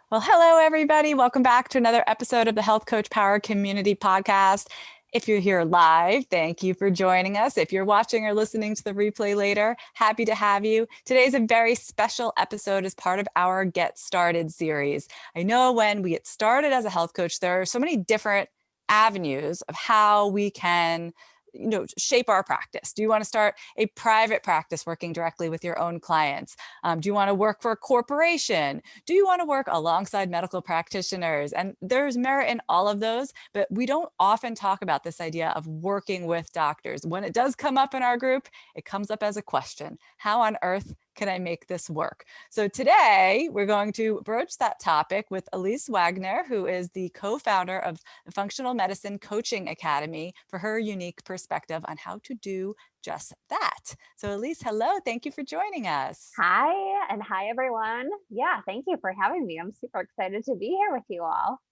Well, hello, everybody. Welcome back to another episode of the Health Coach Power Community Podcast. If you're here live, thank you for joining us. If you're watching or listening to the replay later, happy to have you. Today's a very special episode as part of our Get Started series. I know when we get started as a health coach, there are so many different avenues of how we can shape our practice. Do you want to start a private practice working directly with your own clients? Do you want to work for a corporation? Do you want to work alongside medical practitioners? And there's merit in all of those, but we don't often talk about this idea of working with doctors. When it does come up in our group, it comes up as a question. How on earth can I make this work? So today we're going to broach that topic with Elyse Wagner, who is the co-founder of the Functional Medicine Coaching Academy, for her unique perspective on how to do just that. So Elyse, hello. Thank you for joining us. Hi, and hi, everyone. Yeah, thank you for having me. I'm super excited to be here with you all.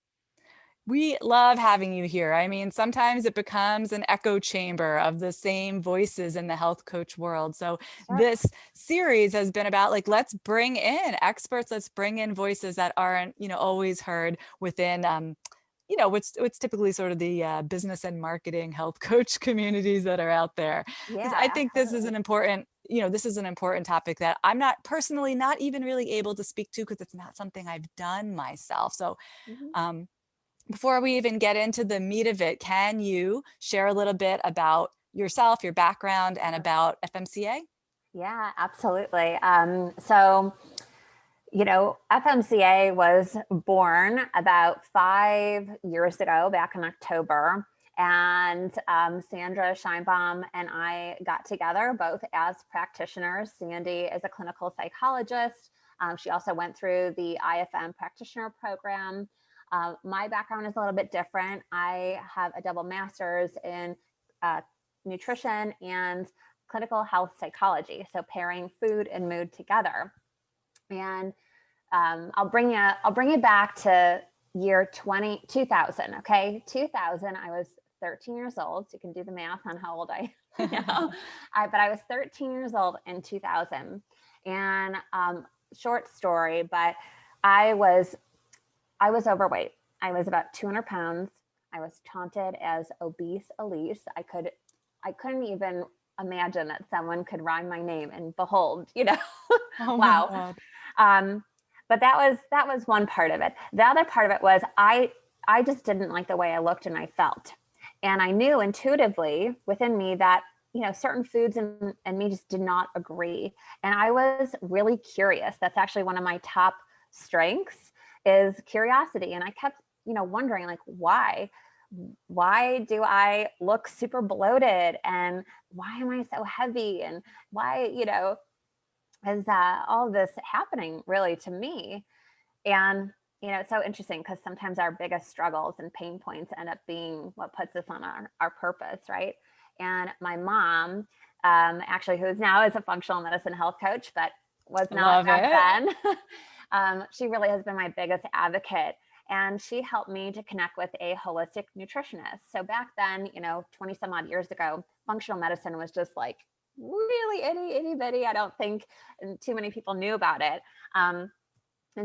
We love having you here. I mean, sometimes it becomes an echo chamber of the same voices in the health coach world. So Sure. this series has been about let's bring in experts, let's bring in voices that aren't, always heard within, what's typically sort of the business and marketing health coach communities that are out there. Because I Yeah, think this is absolutely. an important, this is an important topic that I'm not even really able to speak to because it's not something I've done myself. So, Mhm. um, before we even get into the meat of it, can you share a little bit about yourself, your background, and Sure. about FMCA? Yeah, absolutely. FMCA was born about 5 years ago, back in October. And Sandra Scheinbaum and I got together both as practitioners. Sandy is a clinical psychologist. She also went through the IFM practitioner program. My background is a little bit different. I have a double master's in uh, nutrition and clinical health psychology, so pairing food and mood together. And I'll bring you back to year 2000. Okay, 2000. I was 13 years old, so you can do the math on how old I am. But I was 13 years old in 2000, and short story, but I was I was overweight. I was about 200 pounds. I was taunted as obese Elyse. I couldn't even imagine that someone could rhyme my name, and behold, Oh my wow. God. Um, but that was one part of it. The other part of it was I just didn't like the way I looked and I felt, and I knew intuitively within me that certain foods and me just did not agree, and I was really curious. That's actually one of my top strengths, is curiosity, and I kept wondering, like, why do I look super bloated, and why am I so heavy, and why is all this happening really to me? And it's so interesting because sometimes our biggest struggles and pain points end up being what puts us on our purpose, right? And my mom, actually, who's now is a functional medicine health coach, but was not Love back it. then, she really has been my biggest advocate. And she helped me to connect with a holistic nutritionist. So back then, 20 some odd years ago, functional medicine was just like really itty bitty. I don't think too many people knew about it. And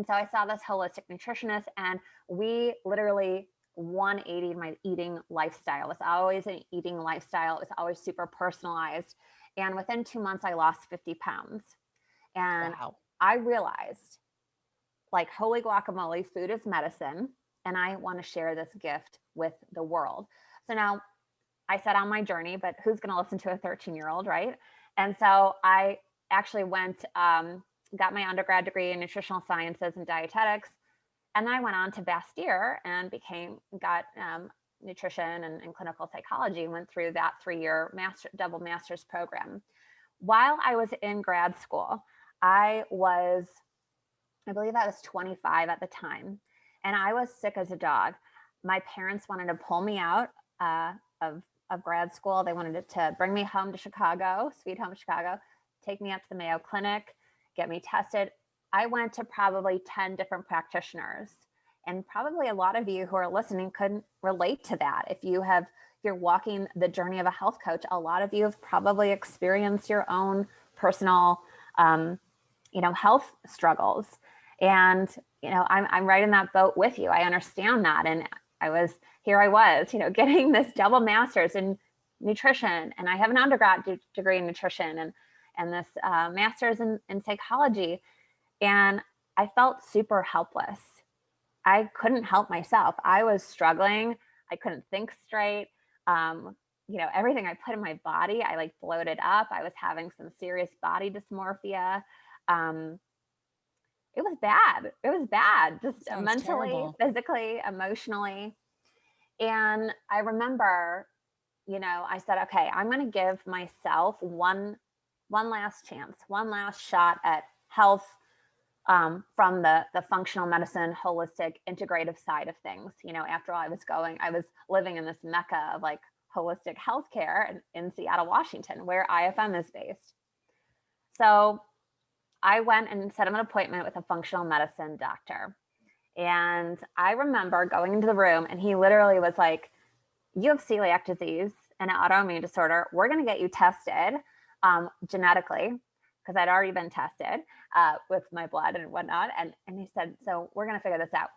so I saw this holistic nutritionist, and we literally 180 my eating lifestyle. It was always an eating lifestyle. It was always super personalized. And within 2 months, I lost 50 pounds. And Wow. I realized, like, holy guacamole, food is medicine. And I want to share this gift with the world. So now I set on my journey, but who's going to listen to a 13-year-old, right? And so I actually got my undergrad degree in nutritional sciences and dietetics. And then I went on to Bastyr and got nutrition and clinical psychology, and went through that 3-year double master's program. While I was in grad school, I believe I was 25 at the time, and I was sick as a dog. My parents wanted to pull me out of grad school. They wanted to bring me home to Chicago, sweet home Chicago, take me up to the Mayo Clinic, get me tested. I went to probably 10 different practitioners. And probably a lot of you who are listening could relate to that. If you're walking the journey of a health coach, a lot of you have probably experienced your own personal, health struggles. And, I'm right in that boat with you. I understand that. And I was getting this double master's in nutrition, and I have an undergrad degree in nutrition, and this master's in psychology. And I felt super helpless. I couldn't help myself. I was struggling. I couldn't think straight. Everything I put in my body, I like bloated up. I was having some serious body dysmorphia. Um, it was bad. It was bad, just Sounds mentally, terrible. physically, emotionally. And I remember, I said, okay, I'm going to give myself one last chance, one last shot at health, from the functional medicine, holistic, integrative side of things. After all, I was living in this mecca of like holistic healthcare in Seattle, Washington, where IFM is based. So I went and set up an appointment with a functional medicine doctor. And I remember going into the room, and he literally was like, "You have celiac disease, an autoimmune disorder. We're going to get you tested genetically," because I'd already been tested with my blood and whatnot. And he said, "So we're going to figure this out."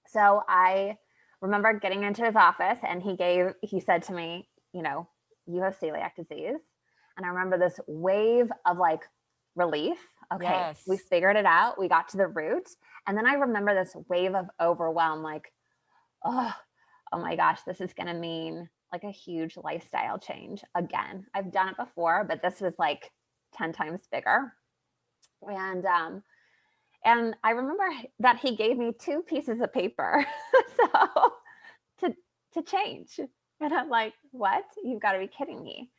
So I remember getting into his office, and he said to me, "You have celiac disease." And I remember this wave of like relief. Okay, we Yes. figured it out. We got to the root. And then I remember this wave of overwhelm, like, oh my gosh, this is going to mean like a huge lifestyle change again. I've done it before, but this was like 10 times bigger. And I remember that he gave me 2 pieces of paper so to change. And I'm like, "What? You've got to be kidding me."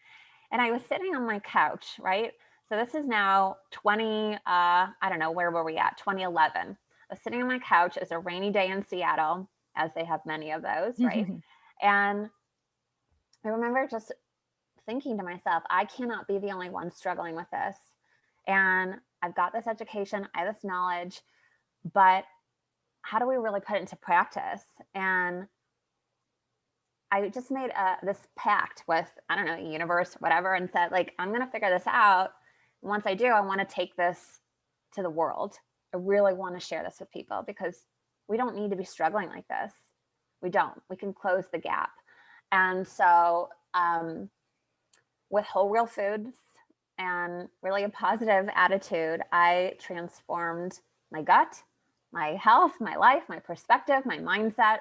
And I was sitting on my couch, right? So this is now I don't know, where were we at? 2011. I was sitting on my couch. It's a rainy day in Seattle, as they have many of those, right? And I remember just thinking to myself, I cannot be the only one struggling with this. And I've got this education, I have this knowledge, but how do we really put it into practice? And I just made this pact with, I don't know, the universe, whatever, and said, like, I'm going to figure this out. Once I do, I want to take this to the world. I really want to share this with people because we don't need to be struggling like this. We don't. We can close the gap. And so, with whole real foods and really a positive attitude, I transformed my gut, my health, my life, my perspective, my mindset.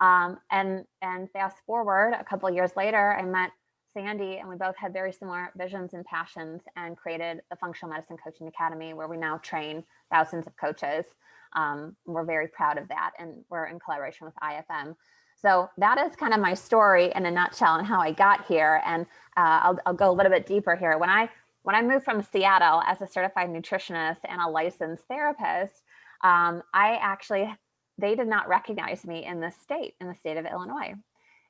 And fast forward a couple of years later, I met Sandy, and we both had very similar visions and passions, and created the Functional Medicine Coaching Academy, where we now train thousands of coaches. We're very proud of that, and we're in collaboration with IFM. So that is kind of my story in a nutshell and how I got here. And I'll go a little bit deeper here. When I moved from Seattle as a certified nutritionist and a licensed therapist, they did not recognize me in the state of Illinois.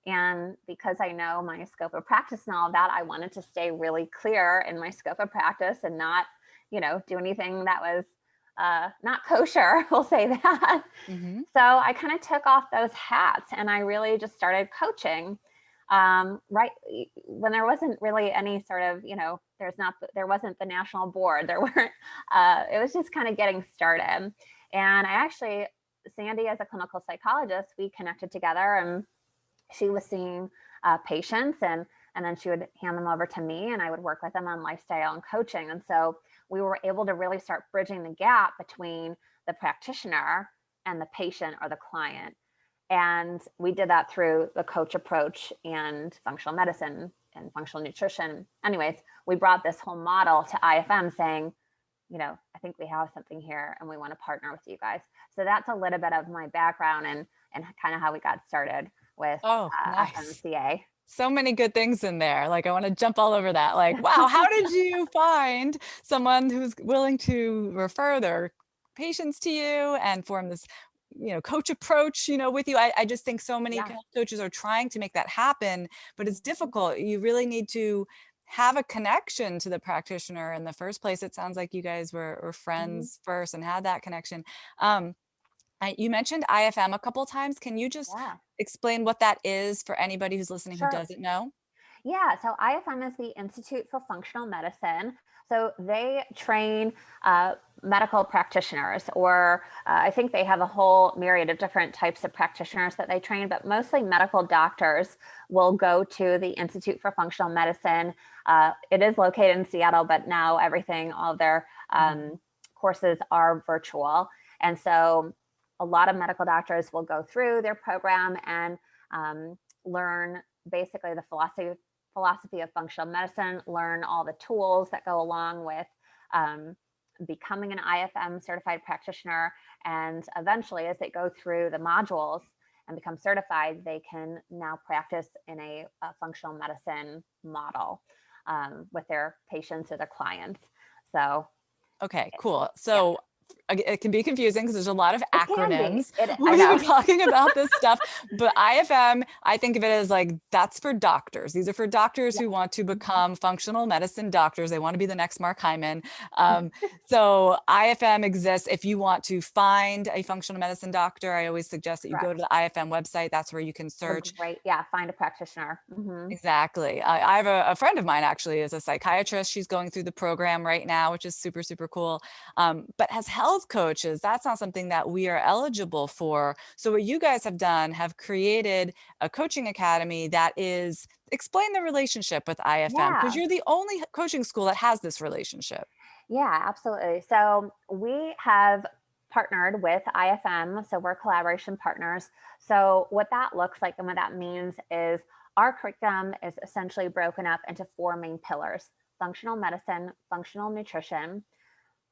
And because I know my scope of practice and all of that, I wanted to stay really clear in my scope of practice and not, do anything that was not kosher, we'll say that. Mm-hmm. So I kind of took off those hats, and I really just started coaching. Right when there wasn't really any sort of, there wasn't the national board. There weren't, it was just kind of getting started. And Sandy, as a clinical psychologist, we connected together, and she was seeing patients, and then she would hand them over to me, and I would work with them on lifestyle and coaching. And so we were able to really start bridging the gap between the practitioner and the patient or the client. And we did that through the coach approach and functional medicine and functional nutrition. Anyways, we brought this whole model to IFM, saying, I think we have something here, and we want to partner with you guys. So that's a little bit of my background and kind of how we got started with Oh, nice. FMCA. So many good things in there. Like, I want to jump all over that. Like, wow, how did you find someone who's willing to refer their patients to you and form this, coach approach, with you? I just think so many Yeah. health coaches are trying to make that happen, but it's Mhm. difficult. You really need to have a connection to the practitioner in the first place. It sounds like you guys were Mhm. friends first and had that connection. Um, you mentioned IFM a couple times. Can you just Yeah, explain what that is for anybody who's listening who sure. doesn't know? Yeah, so IFM is the Institute for Functional Medicine. So they train medical practitioners, or I think they have a whole myriad of different types of practitioners that they train, but mostly medical doctors will go to the Institute for Functional Medicine. It is located in Seattle, but now all of their courses are virtual. And so a lot of medical doctors will go through their program and learn basically the philosophy of functional medicine, learn all the tools that go along with becoming an IFM certified practitioner. And eventually, as they go through the modules and become certified, they can now practice in a functional medicine model with their patients or their clients. So, okay, cool. So it can be confusing because there's a lot of it can be. acronyms when we were talking about this stuff. But IFM, I think of it as like, that's for doctors. These are for doctors who want to become functional medicine doctors. They want to be the next Mark Hyman. So IFM exists. If you want to find a functional medicine doctor, I always suggest that you go to the IFM website. That's where you can search. Right. Yeah. Find a practitioner. Exactly. I have a friend of mine actually is a psychiatrist. She's going through the program right now, which is super, super cool. But as health coaches, that's not something that we are eligible for. So what you guys have done, have created a coaching academy that is explain the relationship with IFM, because you're the only coaching school that has this relationship. Yeah, absolutely. So we have partnered with IFM. So we're collaboration partners. So what that looks like and what that means is our curriculum is essentially broken up into 4 main pillars: functional medicine, functional nutrition,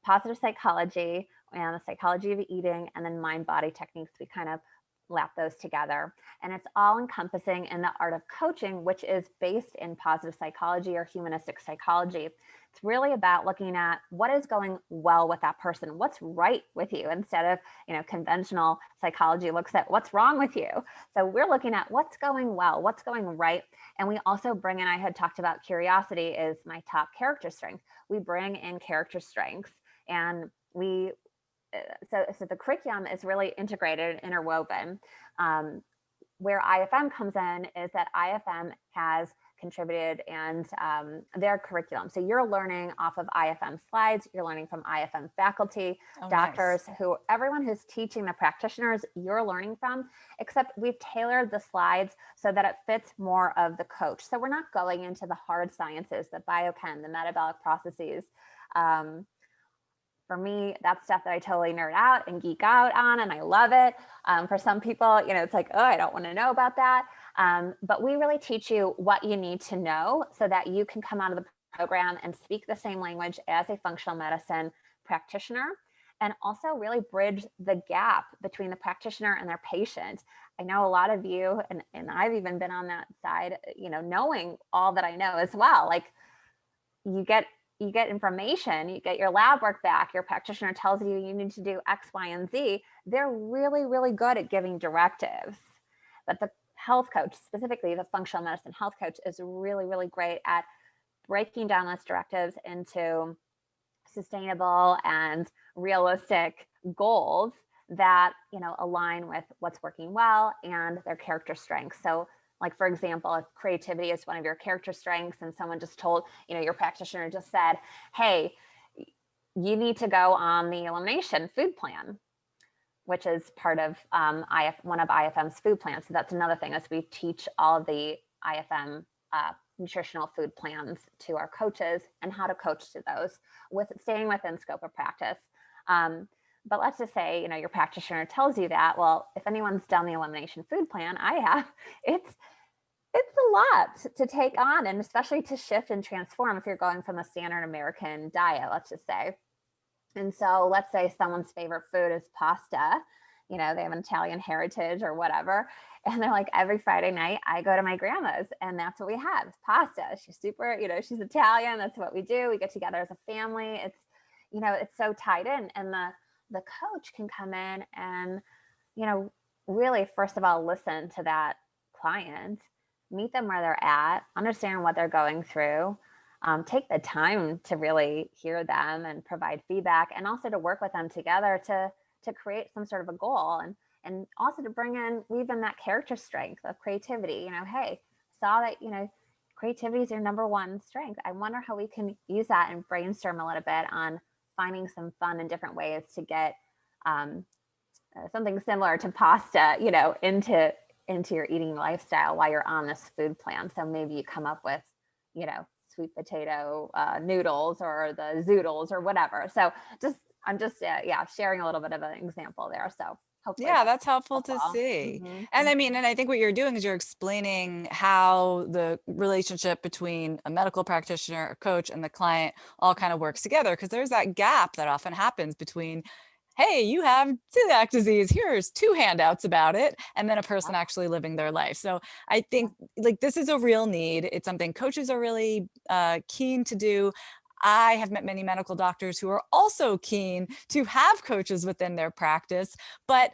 positive psychology, and the psychology of eating, and then mind body techniques. We kind of lap those together. And it's all encompassing in the art of coaching, which is based in positive psychology or humanistic psychology. It's really about looking at what is going well with that person, what's right with you, instead of, conventional psychology looks at what's wrong with you. So we're looking at what's going well, what's going right. And we also bring in, I had talked about curiosity is my top character strength. We bring in character strengths, and so the curriculum is really integrated, interwoven. Where IFM comes in is that IFM has contributed and their curriculum. So you're learning off of IFM slides, you're learning from IFM faculty, doctors, everyone who's teaching the practitioners you're learning from, except we've tailored the slides so that it fits more of the coach. So we're not going into the hard sciences, the biochem, the metabolic processes. For me, that's stuff that I totally nerd out and geek out on, and I love it. For some people, it's like, oh, I don't want to know about that. But we really teach you what you need to know so that you can come out of the program and speak the same language as a functional medicine practitioner, and also really bridge the gap between the practitioner and their patient. I know a lot of you, and I've even been on that side, knowing all that I know as well. Like you get information, you get your lab work back, your practitioner tells you you need to do X, Y, and Z. They're really, really good at giving directives. But the health coach, specifically the functional medicine health coach, is really, really great at breaking down those directives into sustainable and realistic goals that, align with what's working well and their character strengths. So like, for example, if creativity is one of your character strengths and someone just told, your practitioner just said, hey, you need to go on the elimination food plan, which is part of one of IFM's food plans. So that's another thing, as we teach all of the IFM nutritional food plans to our coaches and how to coach to those with staying within scope of practice. But let's just say, your practitioner tells you that, well, if anyone's done the elimination food plan, I have, it's a lot to take on, and especially to shift and transform if you're going from a standard American diet, let's just say. And so let's say someone's favorite food is pasta, they have an Italian heritage or whatever. And they're like, every Friday night I go to my grandma's and that's what we have, pasta. She's super, she's Italian. That's what we do. We get together as a family. It's, it's so tied in. And the coach can come in and, really, first of all, listen to that client, meet them where they're at, understand what they're going through, take the time to really hear them and provide feedback, and also to work with them together to create some sort of a goal, and also to weave in that character strength of creativity. Hey, saw that, creativity is your number one strength. I wonder how we can use that and brainstorm a little bit on finding some fun and different ways to get something similar to pasta, into your eating lifestyle while you're on this food plan. So maybe you come up with, sweet potato noodles or the zoodles or whatever. So I'm just sharing a little bit of an example there. So hopefully That's helpful to see. Mm-hmm. And I mean, and I think what you're doing is you're explaining how the relationship between a medical practitioner, a coach, and the client all kind of works together, because there's that gap that often happens between, hey, you have celiac disease, here's 2 handouts about it, and then a person actually living their life. So I think like this is a real need. It's something coaches are really keen to do. I have met many medical doctors who are also keen to have coaches within their practice, but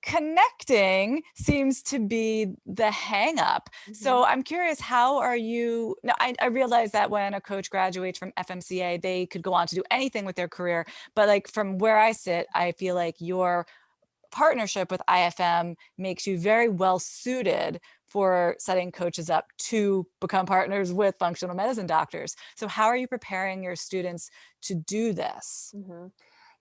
connecting seems to be the hang up. So I'm curious, how are you now? I realize that when a coach graduates from FMCA, they could go on to do anything with their career, but like from where I sit, I feel like your partnership with IFM makes you very well suited for setting coaches up to become partners with functional medicine doctors. So how are you preparing your students to do this?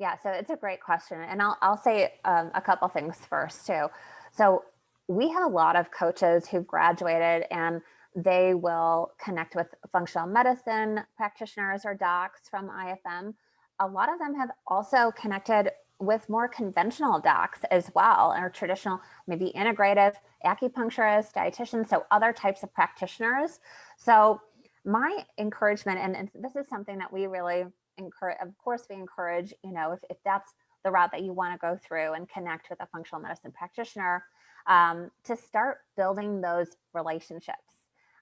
Yeah, so it's a great question. And I'll say a couple things first too. So we have a lot of coaches who've graduated and they will connect with functional medicine practitioners or docs from IFM. A lot of them have also connected with more conventional docs as well, or traditional, maybe integrative acupuncturists, dietitians, so other types of practitioners. So my encouragement, and this is something that we really encourage, of course we encourage, if that's the route that you want to go through and connect with a functional medicine practitioner, to start building those relationships.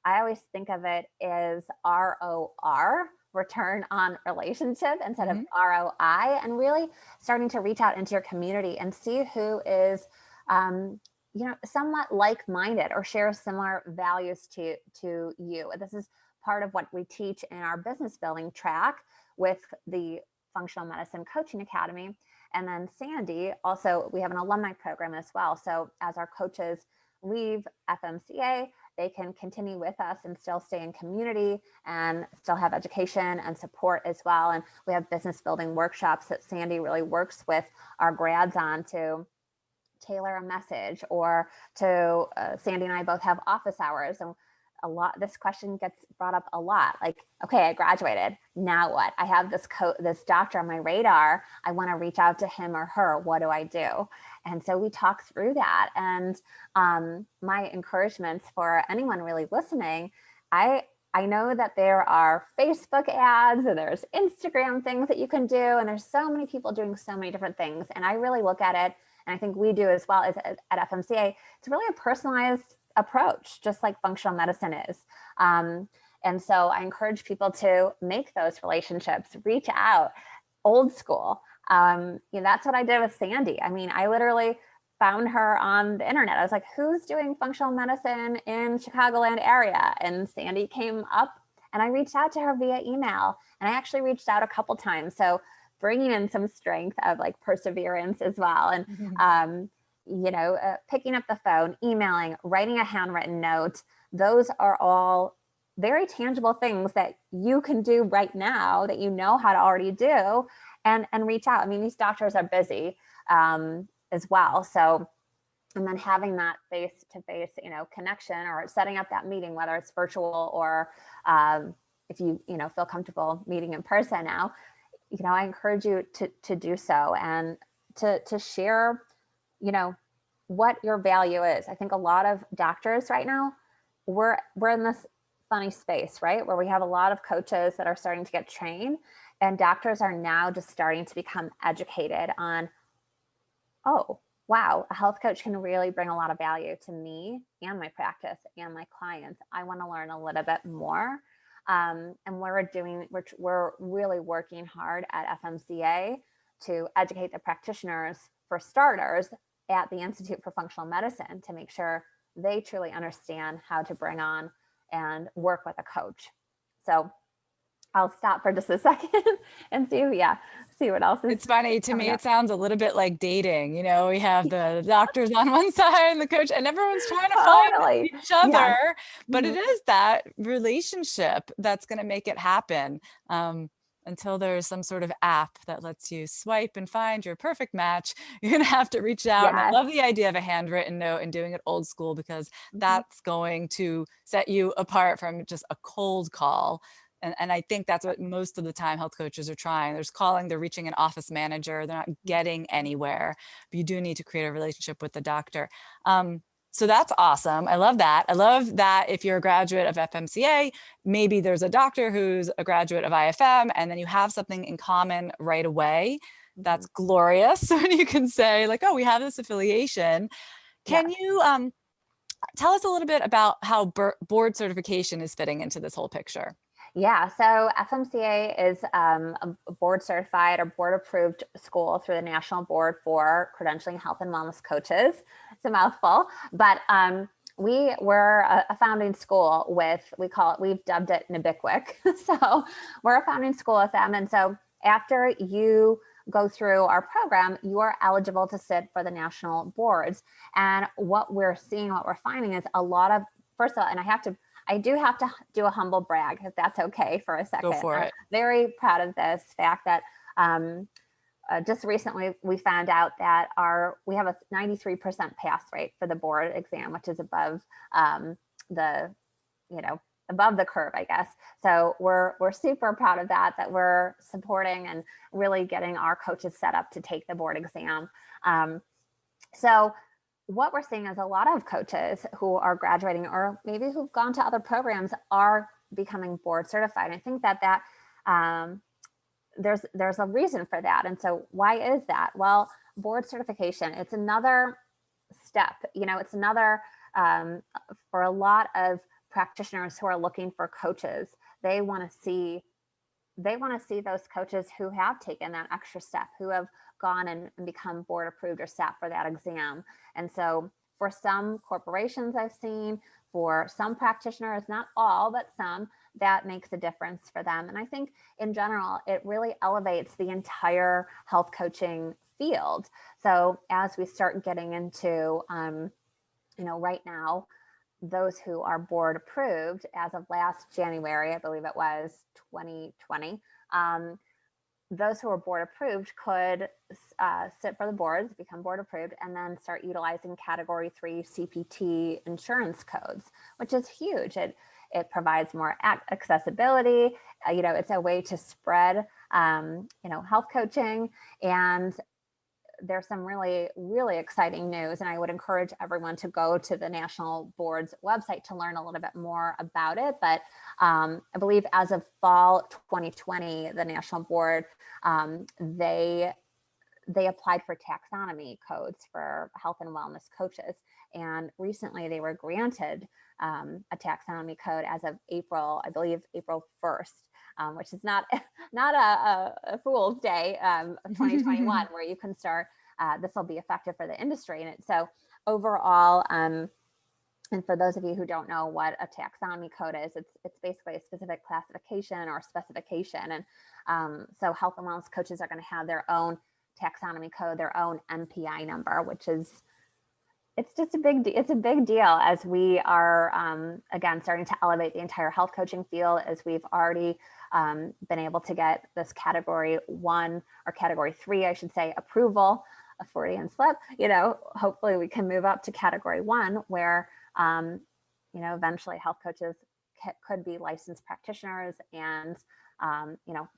I always think of it as ROR, return on relationship, instead of ROI, and really starting to reach out into your community and see who is somewhat like-minded or shares similar values to you. This is part of what we teach in our business building track with the Functional Medicine Coaching Academy. And then Sandy, also, we have an alumni program as well. So as our coaches leave FMCA, they can continue with us and still stay in community and still have education and support as well. And we have business building workshops that Sandy really works with our grads on to tailor a message, or to Sandy and I both have office hours, and this question gets brought up a lot. Like, okay, I graduated. Now what? I have this doctor on my radar. I want to reach out to him or her. What do I do? And so we talk through that. And my encouragements for anyone really listening, I know that there are Facebook ads and there's Instagram things that you can do. And there's so many people doing so many different things. And I really look at it, and I think we do as well as at FMCA, it's really a personalized approach, just like functional medicine is. And so I encourage people to make those relationships, reach out, old school. That's what I did with Sandy. I mean, I literally found her on the internet. I was like, who's doing functional medicine in Chicagoland area? And Sandy came up, and I reached out to her via email, and I actually reached out a couple times. So bringing in some strength of like perseverance as well. And, picking up the phone, emailing, writing a handwritten note, those are all very tangible things that you can do right now that you know how to already do, and reach out. I mean, these doctors are busy as well. So, and then having that face-to-face, connection, or setting up that meeting, whether it's virtual or if you feel comfortable meeting in person now, I encourage you to do so, and to share, what your value is. I think a lot of doctors right now, we're in this funny space, right? Where we have a lot of coaches that are starting to get trained, and doctors are now just starting to become educated on, oh, wow, a health coach can really bring a lot of value to me and my practice and my clients. I want to learn a little bit more. And we're really working hard at FMCA to educate the practitioners, for starters, at the Institute for Functional Medicine, to make sure they truly understand how to bring on and work with a coach. So I'll stop for just a second and see what else is. It's funny to me. It sounds a little bit like dating. We have the doctors on one side and the coach, and everyone's trying to find each other. Yes. But it is that relationship that's going to make it happen. until there's some sort of app that lets you swipe and find your perfect match, you're going to have to reach out. And I Yes. love the idea of a handwritten note and doing it old school, because Mhm. that's going to set you apart from just a cold call. And I think that's what most of the time health coaches are trying. They're calling, they're reaching an office manager, they're not getting anywhere, but you do need to create a relationship with the doctor. So that's awesome. I love that. I love that if you're a graduate of FMCA, maybe there's a doctor who's a graduate of IFM, and then you have something in common right away. That's Mhm. glorious when you can say like, oh, we have this affiliation. Can Yes. you tell us a little bit about how board certification is fitting into this whole picture? Yeah, so FMCA is a board certified or board approved school through the National Board for Credentialing Health and Wellness Coaches. It's a mouthful, but we were a founding school with, we've dubbed it NBICWIC. So we're a founding school with them. And so after you go through our program, you are eligible to sit for the national boards. And what we're seeing, what we're finding is a lot of, first of all, and I do have to do a humble brag, if that's okay for a Go second. for I'm it. very proud of this fact that just recently we found out that we have a 93% pass rate for the board exam, which is above the, above the curve, I guess. So we're super proud of that we're supporting and really getting our coaches set up to take the board exam. So what we're seeing is a lot of coaches who are graduating or maybe who've gone to other programs are becoming board certified. I think that there's a reason for that. And so why is that? Well, board certification, it's another step, it's another, for a lot of practitioners who are looking for coaches, they want to see those coaches who have taken that extra step, who have gone and become board approved or sat for that exam. And so for some corporations I've seen, for some practitioners, not all, but some, that makes a difference for them. And I think in general, it really elevates the entire health coaching field. So as we start getting into, right now, those who are board approved as of last January, I believe it was 2020, those who are board approved could sit for the boards, become board approved, and then start utilizing Category 3 CPT insurance codes, which is huge. It provides more accessibility. It's a way to spread, health coaching, and there's some really, really exciting news. And I would encourage everyone to go to the National Board's website to learn a little bit more about it. But I believe as of fall 2020, the National Board, they applied for taxonomy codes for health and wellness coaches. And recently they were granted a taxonomy code as of April 1st. Which is not a fool's day of 2021, where you can start. This will be effective for the industry, and so overall, and for those of you who don't know what a taxonomy code is, it's basically a specific classification or specification, and so health and wellness coaches are going to have their own taxonomy code, their own NPI number, which is it's just it's a big deal as we are again starting to elevate the entire health coaching field, as we've already been able to get this Category 1 or Category 3, I should say, approval, a Freudian slip. Hopefully we can move up to Category 1, where eventually health coaches could be licensed practitioners and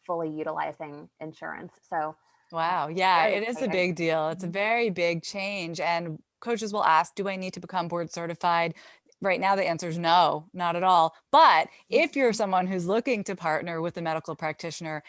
fully utilizing insurance. So Wow. Yeah, very it is a exciting. big deal. It's a Mhm. very big change. And coaches will ask, do I need to become board certified? Right now, the answer is no, not at all. But if you're someone who's looking to partner with a medical practitioner,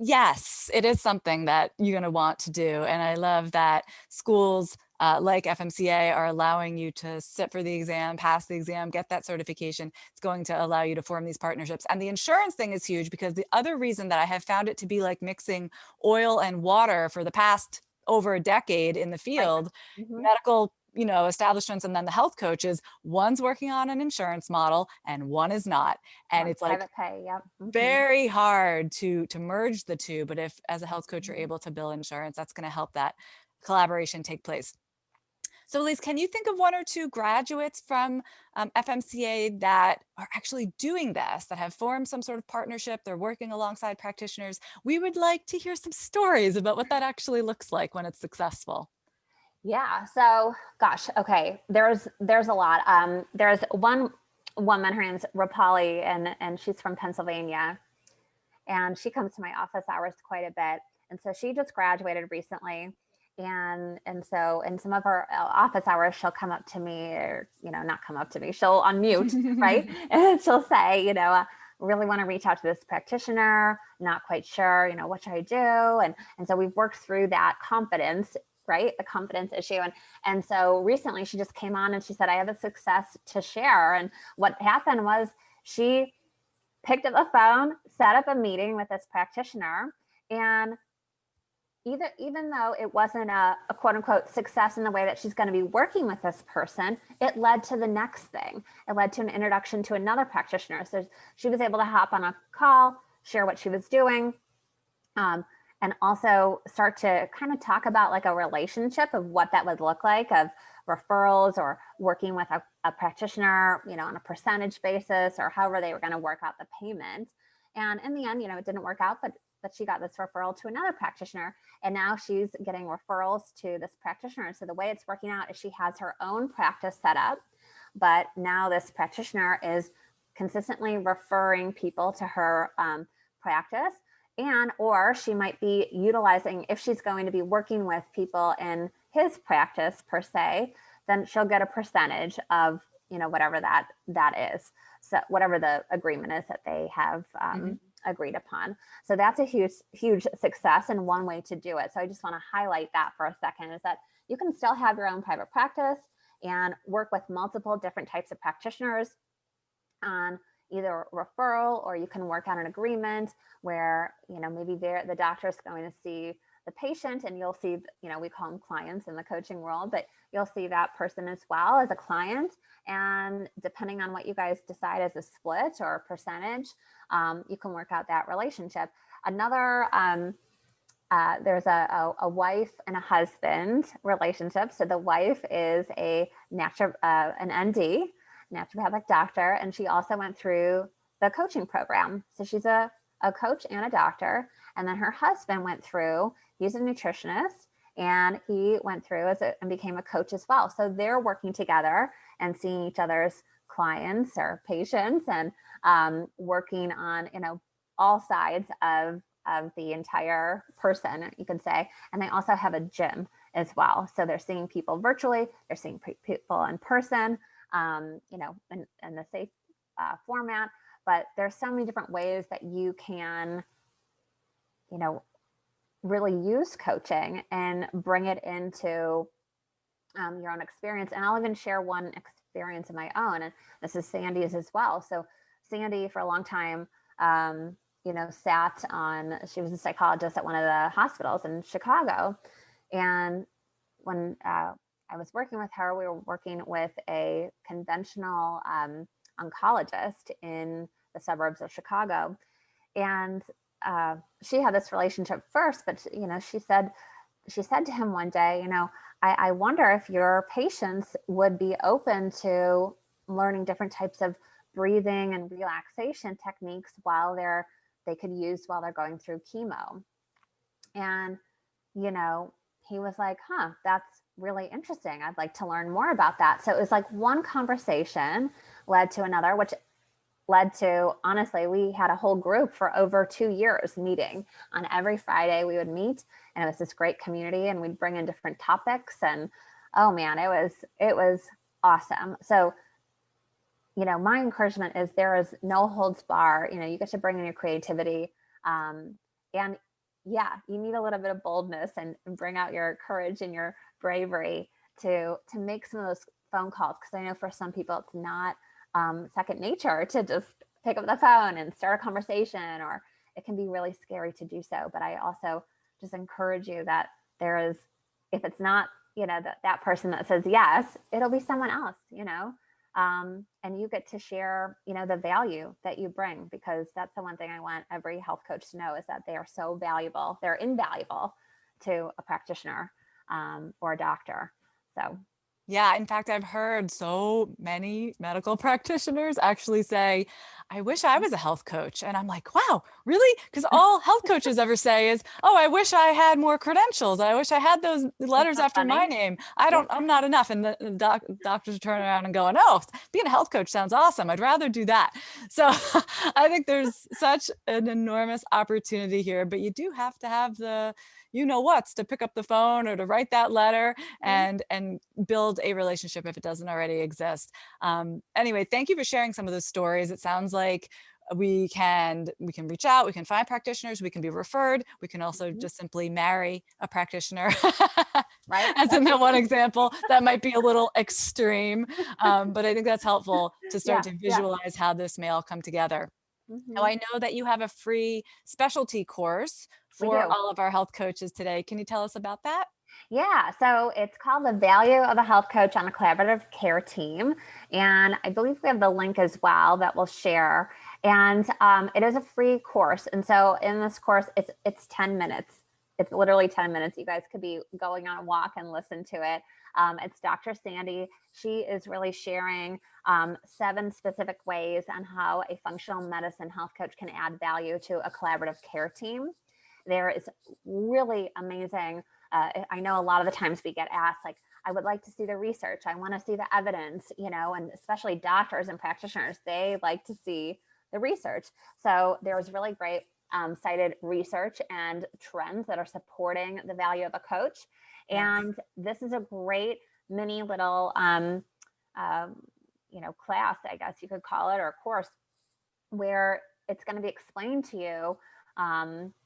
yes, it is something that you're going to want to do. And I love that schools like FMCA are allowing you to sit for the exam, pass the exam, get that certification. It's going to allow you to form these partnerships. And the insurance thing is huge, because the other reason that I have found it to be like mixing oil and water for the past over a decade in the Right. field, Mhm. medical establishments, and then the health coaches, one's working on an insurance model and one is not. And One's it's like private pay. Yep. Mhm. very hard to merge the two. But if as a health coach you're Mhm. able to bill insurance, that's going to help that collaboration take place. So, Elise, can you think of one or two graduates from FMCA that are actually doing this, that have formed some sort of partnership? They're working alongside practitioners. We would like to hear some stories about what that actually looks like when it's successful. Yeah. So, gosh, okay. There's a lot. There's one woman. Her name's Rapali, and she's from Pennsylvania, and she comes to my office hours quite a bit. And so she just graduated recently, and so in some of her office hours, she'll come up to me, or not come up to me. She'll unmute, right, and she'll say, really want to reach out to this practitioner. Not quite sure, what should I do? And so we've worked through that confidence, right? The confidence issue. And so recently she just came on and she said, I have a success to share. And what happened was she picked up the phone, set up a meeting with this practitioner, and even though it wasn't a quote unquote success in the way that she's going to be working with this person, it led to the next thing. It led to an introduction to another practitioner. So she was able to hop on a call, share what she was doing, and also start to kind of talk about like a relationship of what that would look like, of referrals or working with a practitioner, on a percentage basis, or however they were going to work out the payment. And in the end, it didn't work out, but she got this referral to another practitioner, and now she's getting referrals to this practitioner. So the way it's working out is she has her own practice set up, but now this practitioner is consistently referring people to her practice. And or she might be utilizing, if she's going to be working with people in his practice per se, then she'll get a percentage of whatever that is. So whatever the agreement is that they have agreed upon. So that's a huge success, and one way to do it. So I just want to highlight that for a second, is that you can still have your own private practice and work with multiple different types of practitioners on either referral, or you can work on an agreement where maybe the doctor is going to see the patient, and you'll see, we call them clients in the coaching world, but you'll see that person as well as a client. And depending on what you guys decide as a split or a percentage, you can work out that relationship. Another, there's a wife and a husband relationship. So the wife is an ND, naturopathic doctor, and she also went through the coaching program. So she's a coach and a doctor. And then her husband went through, he's a nutritionist, and he went through and became a coach as well. So they're working together and seeing each other's clients or patients, and working on, all sides of the entire person, you can say. And they also have a gym as well. So they're seeing people virtually, they're seeing people in person, in the safe format. But there's so many different ways that you can, really use coaching and bring it into your own experience. And I'll even share one experience of my own, and this is Sandy's as well. So Sandy, for a long time, she was a psychologist at one of the hospitals in Chicago. And when I was working with her, we were working with a conventional oncologist in the suburbs of Chicago. And she had this relationship first, but she said to him one day, I wonder if your patients would be open to learning different types of breathing and relaxation techniques they could use while they're going through chemo. And he was like, that's really interesting. I'd like to learn more about that. So it was like one conversation led to another, which led to, honestly, we had a whole group for over 2 years meeting. On every Friday we would meet, and it was this great community, and we'd bring in different topics, and oh man, it was awesome. So my encouragement is there is no holds bar. You get to bring in your creativity, and yeah, you need a little bit of boldness and bring out your courage and your bravery to make some of those phone calls, because I know for some people it's not second nature to just pick up the phone and start a conversation, or it can be really scary to do so. But I also just encourage you that there is, if it's not, that person that says yes, it'll be someone else, and you get to share, the value that you bring, because that's the one thing I want every health coach to know, is that they are so valuable. They're invaluable to a practitioner or a doctor. So Yeah, in fact, I've heard so many medical practitioners actually say, I wish I was a health coach. And I'm like, wow, really? Because all health coaches ever say is, oh, I wish I had more credentials. I wish I had those Isn't letters that after my funny? name. Yeah. I'm not enough. And the doctors turn around and go, oh, being a health coach sounds awesome. I'd rather do that. So I think there's such an enormous opportunity here, but you do have to have the, you know what's to pick up the phone or to write that letter Mhm. and build a relationship if it doesn't already exist. Anyway, thank you for sharing some of those stories. It sounds like we can reach out, we can find practitioners, we can be referred, we can also Mhm. just simply marry a practitioner. Right. As in That's that one example, that might be a little extreme, but I think that's helpful to start yeah. to Yeah. visualize how this may all come together. Now, Hmm. I know that you have a free specialty course We for do. all of our health coaches today. Can you tell us about that? Yeah, so it's called The Value of a Health Coach on a Collaborative Care Team. And I believe we have the link as well that we'll share. And it is a free course. And so in this course, it's 10 minutes. It's literally 10 minutes. You guys could be going on a walk and listen to it. It's Dr. Sandy. She is really sharing 7 specific ways on how a functional medicine health coach can add value to a collaborative care team. There is really amazing. I know a lot of the times we get asked, like, I would like to see the research. I want to see the evidence, and especially doctors and practitioners, they like to see the research. So there's really great cited research and trends that are supporting the value of a coach. Yes. And this is a great mini little, um, class, I guess you could call it, or course where it's going to be explained to you.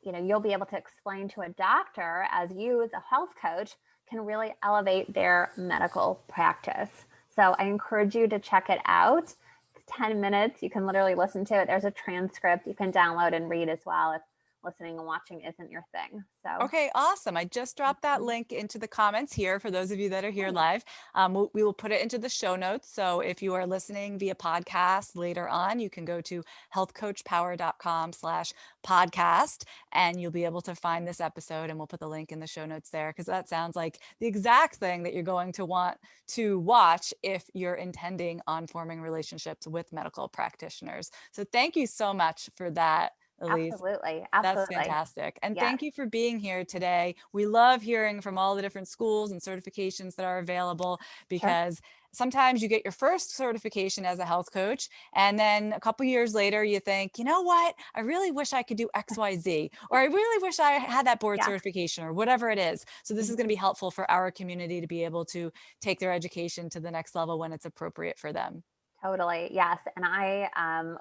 You'll be able to explain to a doctor as you, as a health coach, can really elevate their medical practice. So I encourage you to check it out. It's 10 minutes. You can literally listen to it. There's a transcript you can download and read as well if listening and watching isn't your thing. So, Okay, awesome. I just dropped that mhm. link into the comments here for those of you that are here Great. live. We will put it into the show notes. So if you are listening via podcast later on, you can go to healthcoachpower.com/podcast and you'll be able to find this episode and we'll put the link in the show notes there because that sounds like the exact thing that you're going to want to watch if you're intending on forming relationships with medical practitioners. So thank you so much for that, Elyse. Absolutely. That's Absolutely. fantastic. And Yes. thank you for being here today. We love hearing from all the different schools and certifications that are available Sure. because sometimes you get your first certification as a health coach. And then a couple years later, you think, you know what? I really wish I could do XYZ, or I really wish I had that board Yeah. certification, or whatever it is. So, this is going to Mhm. be helpful for our community to be able to take their education to the next level when it's appropriate for them. Totally. Yes. And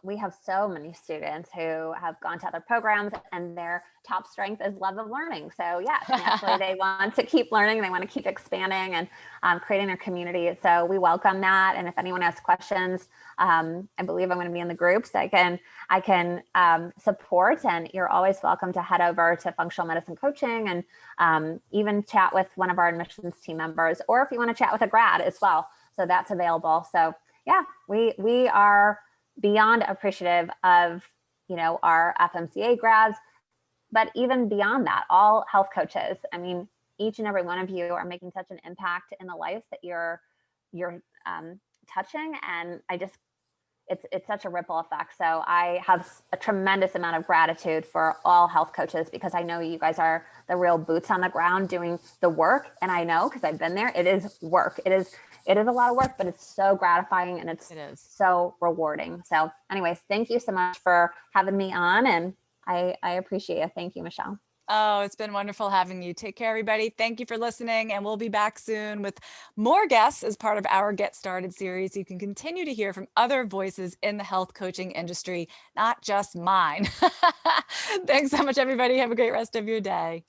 we have so many students who have gone to other programs and their top strength is love of learning. So yes, naturally they want to keep learning. They want to keep expanding and creating their community. So we welcome that. And if anyone has questions, I believe I'm going to be in the groups. I can support, and you're always welcome to head over to Functional Medicine Coaching and even chat with one of our admissions team members, or if you want to chat with a grad as well. So that's available. So yeah, we are beyond appreciative of our FMCA grads, but even beyond that, all health coaches. I mean, each and every one of you are making such an impact in the lives that you're touching, and it's such a ripple effect. So I have a tremendous amount of gratitude for all health coaches because I know you guys are the real boots on the ground doing the work, and I know because I've been there. It is work. It is a lot of work, but it's so gratifying and it's It is. so rewarding. So, anyways, thank you so much for having me on, and I appreciate it. Thank you, Michelle. Oh, it's been wonderful having you. Take care, everybody. Thank you for listening. And we'll be back soon with more guests as part of our Get Started series. You can continue to hear from other voices in the health coaching industry, not just mine. Thanks so much, everybody. Have a great rest of your day.